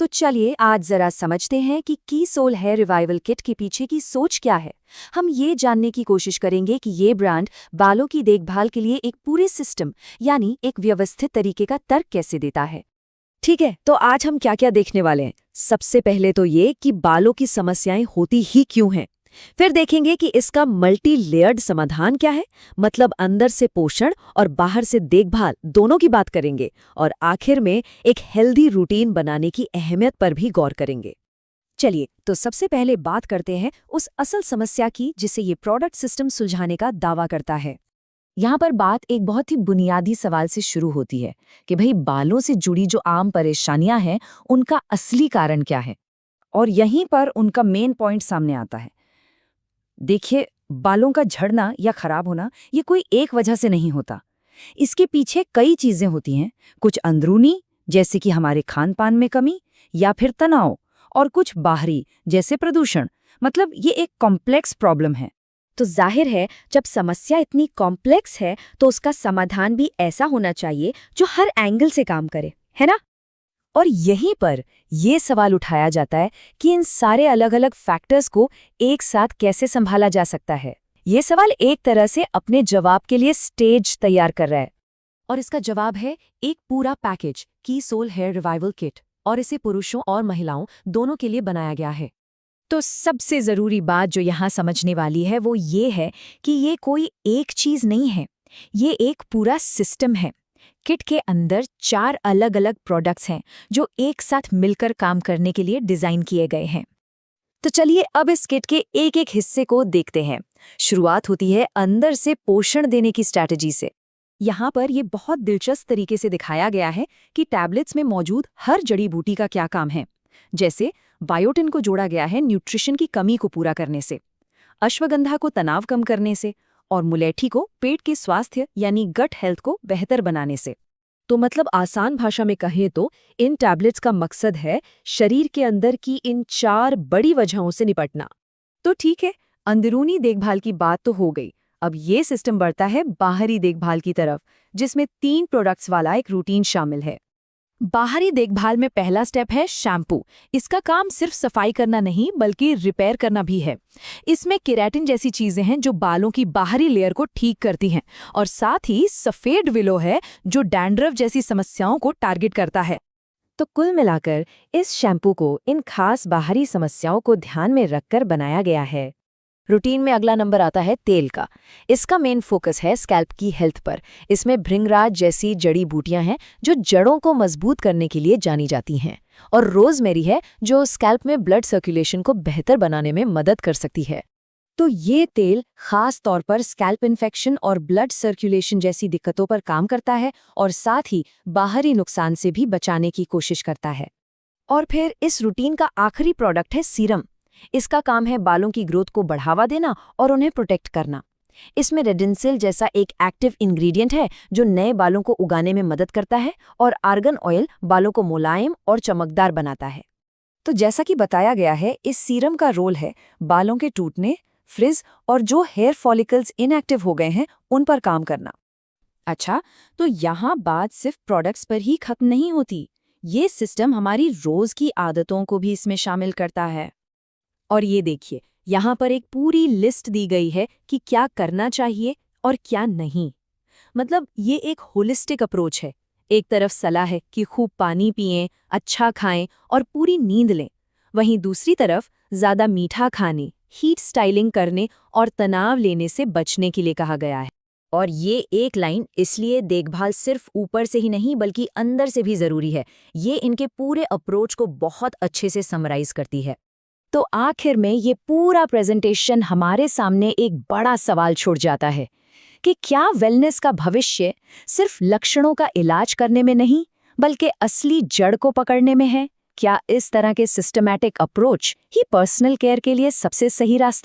तो चलिए आज जरा समझते हैं कि कीसोल हेयर रिवाइवल किट के पीछे की सोच क्या है। हम ये जानने की कोशिश करेंगे कि ये ब्रांड बालों की देखभाल के लिए एक पूरे सिस्टम यानी एक व्यवस्थित तरीके का तर्क कैसे देता है। ठीक है, तो आज हम क्या क्या देखने वाले हैं। सबसे पहले तो ये कि बालों की समस्याएं होती ही क्यों हैं। फिर देखेंगे कि इसका मल्टी लेयर्ड समाधान क्या है, मतलब अंदर से पोषण और बाहर से देखभाल दोनों की बात करेंगे। और आखिर में एक हेल्दी रूटीन बनाने की अहमियत पर भी गौर करेंगे। चलिए तो सबसे पहले बात करते हैं उस असल समस्या की जिसे ये प्रोडक्ट सिस्टम सुलझाने का दावा करता है। यहाँ पर बात एक बहुत ही बुनियादी सवाल से शुरू होती है कि भाई बालों से जुड़ी जो आम परेशानियां हैं उनका असली कारण क्या है। और यहीं पर उनका मेन पॉइंट सामने आता है। देखिए, बालों का झड़ना या खराब होना ये कोई एक वजह से नहीं होता। इसके पीछे कई चीजें होती हैं, कुछ अंदरूनी जैसे कि हमारे खान पान में कमी या फिर तनाव, और कुछ बाहरी जैसे प्रदूषण। मतलब ये एक कॉम्प्लेक्स प्रॉब्लम है। तो जाहिर है जब समस्या इतनी कॉम्प्लेक्स है तो उसका समाधान भी ऐसा होना चाहिए जो हर एंगल से काम करे, है ना। और यहीं पर ये सवाल उठाया जाता है कि इन सारे अलग अलग फैक्टर्स को एक साथ कैसे संभाला जा सकता है। ये सवाल एक तरह से अपने जवाब के लिए स्टेज तैयार कर रहा है। और इसका जवाब है एक पूरा पैकेज कीसोल हेयर रिवाइवल किट, और इसे पुरुषों और महिलाओं दोनों के लिए बनाया गया है। तो सबसे जरूरी बात जो यहाँ समझने वाली है वो ये है कि ये कोई एक चीज नहीं है, ये एक पूरा सिस्टम है। किट के अंदर 4 अलग अलग प्रोडक्ट्स हैं जो एक साथ मिलकर काम करने के लिए डिजाइन किए गए हैं। तो चलिए अब इस किट के एक एक हिस्से को देखते हैं। शुरुआत होती है अंदर से पोषण देने की स्ट्रैटेजी से। यहाँ पर यह बहुत दिलचस्प तरीके से दिखाया गया है कि टैबलेट्स में मौजूद हर जड़ी बूटी का क्या काम है। जैसे बायोटिन को जोड़ा गया है न्यूट्रिशन की कमी को पूरा करने से, अश्वगंधा को तनाव कम करने से, और मुलेठी को पेट के स्वास्थ्य यानी गट हेल्थ को बेहतर बनाने से। तो मतलब आसान भाषा में कहें तो इन टैबलेट्स का मकसद है शरीर के अंदर की इन 4 बड़ी वजहों से निपटना। तो ठीक है, अंदरूनी देखभाल की बात तो हो गई। अब ये सिस्टम बढ़ता है बाहरी देखभाल की तरफ, जिसमें 3 प्रोडक्ट्स वाला एक रूटीन शामिल है। बाहरी देखभाल में पहला स्टेप है शैम्पू। इसका काम सिर्फ सफाई करना नहीं बल्कि रिपेयर करना भी है। इसमें केराटिन जैसी चीजें हैं जो बालों की बाहरी लेयर को ठीक करती हैं, और साथ ही सफेद विलो है जो डैंड्रफ जैसी समस्याओं को टारगेट करता है। तो कुल मिलाकर इस शैम्पू को इन खास बाहरी समस्याओं को ध्यान में रखकर बनाया गया है। रूटीन में अगला नंबर आता है तेल का। इसका मेन फोकस है स्कैल्प की हेल्थ पर। इसमें भृंगराज जैसी जड़ी बूटियां हैं जो जड़ों को मजबूत करने के लिए जानी जाती हैं, और रोजमेरी है जो स्कैल्प में ब्लड सर्कुलेशन को बेहतर बनाने में मदद कर सकती है। तो ये तेल खास तौर पर स्कैल्प इन्फेक्शन और ब्लड सर्कुलेशन जैसी दिक्कतों पर काम करता है, और साथ ही बाहरी नुकसान से भी बचाने की कोशिश करता है। और फिर इस रूटीन का आखिरी प्रोडक्ट है सीरम। इसका काम है बालों की ग्रोथ को बढ़ावा देना और उन्हें प्रोटेक्ट करना। इसमें रेडिंसिल जैसा एक एक्टिव इंग्रेडिएंट है जो नए बालों को उगाने में मदद करता है, और आर्गन ऑयल बालों को मुलायम और चमकदार बनाता है। तो जैसा कि बताया गया है, इस सीरम का रोल है बालों के टूटने, फ्रिज और जो हेयर फॉलिकल्स इनएक्टिव हो गए हैं उन पर काम करना। अच्छा, तो यहाँ बात सिर्फ प्रोडक्ट्स पर ही खत्म नहीं होती। ये सिस्टम हमारी रोज की आदतों को भी इसमें शामिल करता है। और ये देखिए, यहाँ पर एक पूरी लिस्ट दी गई है कि क्या करना चाहिए और क्या नहीं। मतलब ये एक होलिस्टिक अप्रोच है। एक तरफ सलाह है कि खूब पानी पिएं, अच्छा खाएं और पूरी नींद लें। वहीं दूसरी तरफ ज़्यादा मीठा खाने, हीट स्टाइलिंग करने और तनाव लेने से बचने के लिए कहा गया है। और ये एक लाइन इसलिए देखभाल सिर्फ ऊपर से ही नहीं बल्कि अंदर से भी ज़रूरी है। ये इनके पूरे अप्रोच को बहुत अच्छे से समराइज करती है। तो आखिर में ये पूरा प्रेजेंटेशन हमारे सामने एक बड़ा सवाल छोड़ जाता है कि क्या वेलनेस का भविष्य सिर्फ लक्षणों का इलाज करने में नहीं बल्कि असली जड़ को पकड़ने में है। क्या इस तरह के सिस्टमैटिक अप्रोच ही पर्सनल केयर के लिए सबसे सही रास्ता